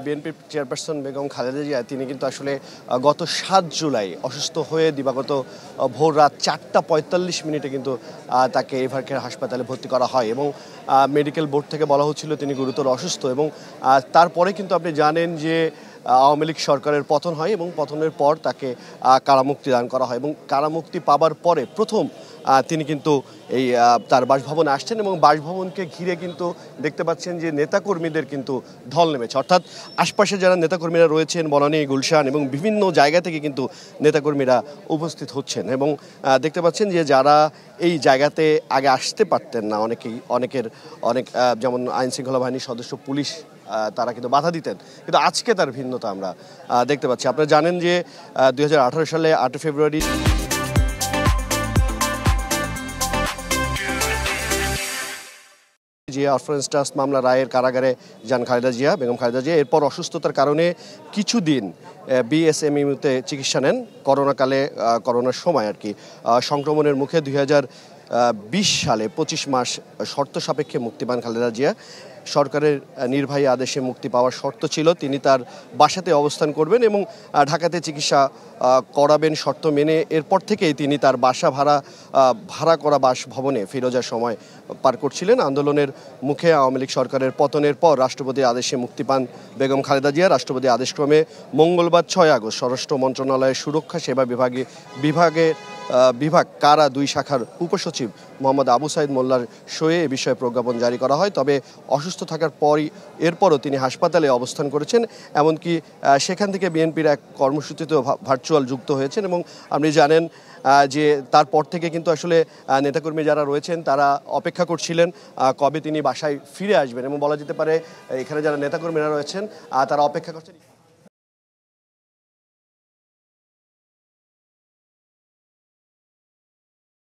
বিএনপির চেয়ারপারসন বেগম খালেদা জিয়া তিনি কিন্তু আসলে গত ৭ জুলাই অসুস্থ হয়ে দিবাগত ভোর রাত ৪টা ৪৫ মিনিটে কিন্তু তাকে এভারকেয়ার হাসপাতালে ভর্তি করা হয় এবং মেডিকেল বোর্ড থেকে বলা হচ্ছিল তিনি গুরুতর অসুস্থ এবং তারপরে কিন্তু আপনি জানেন যে আওয়ামী লীগ সরকারের পতন হয় এবং পতনের পর তাকে কারামুক্তি দান করা হয় এবং কারামুক্তি পাবার পরে প্রথম তিনি কিন্তু এই তার বাসভবনে আসছেন এবং বাসভবনকে ঘিরে কিন্তু দেখতে পাচ্ছেন যে নেতাকর্মীদের কিন্তু ঢল নেমেছে, অর্থাৎ আশপাশে যারা নেতাকর্মীরা রয়েছেন বনানী, গুলশান এবং বিভিন্ন জায়গা থেকে কিন্তু নেতাকর্মীরা উপস্থিত হচ্ছেন এবং দেখতে পাচ্ছেন যে যারা এই জায়গাতে আগে আসতে পারতেন না অনেক যেমন আইনশৃঙ্খলা বাহিনীর সদস্য, পুলিশ তারা কিন্তু বাধা দিতেন, কিন্তু আজকে তার ভিন্নতা আমরা দেখতে পাচ্ছি। আপনারা জানেন যে 2018 সালে 8 ফেব্রুয়ারি জিয়া অরফানেজ ট্রাস্ট মামলা রায়ের কারাগারে যান বেগম খালেদা জিয়া। এরপর অসুস্থতার কারণে কিছুদিন বিএসএমইউতে চিকিৎসা নেন। করোনার সময় আর কি সংক্রমণের মুখে 2020 সালে 25 মাস শর্ত সাপেক্ষে মুক্তি পান খালেদা জিয়া। সরকারের নির্বাহী আদেশে মুক্তি পাওয়ার শর্ত ছিল তিনি তার বাসাতে অবস্থান করবেন এবং ঢাকাতে চিকিৎসা করাবেন শর্ত মেনে। এরপর থেকেই তিনি তার বাসা ভাড়া করা বাসভবনে ফিরোজার সময় পার করছিলেন। আন্দোলনের মুখে আওয়ামী লীগ সরকারের পতনের পর রাষ্ট্রপতির আদেশে মুক্তি পান বেগম খালেদা জিয়া। রাষ্ট্রপতি আদেশক্রমে মঙ্গলবার 6 আগস্ট স্বরাষ্ট্র মন্ত্রণালয়ের সুরক্ষা সেবা বিভাগ কারা 2 শাখার উপসচিব মোহাম্মদ আবু সাইদ মোল্লার সয়ে এ বিষয়ে প্রজ্ঞাপন জারি করা হয়। তবে অসুস্থ থাকার এরপরও তিনি হাসপাতালে অবস্থান করেছেন, এমনকি সেখান থেকে বিএনপির এক কর্মসূচিতেও ভার্চুয়াল যুক্ত হয়েছেন এবং আপনি জানেন যে তারপর থেকে কিন্তু আসলে নেতাকর্মী যারা রয়েছেন তারা অপেক্ষা করছিলেন কবে তিনি বাসায় ফিরে আসবেন এবং বলা যেতে পারে এখানে যারা নেতাকর্মীরা রয়েছেন তারা অপেক্ষা করছেন।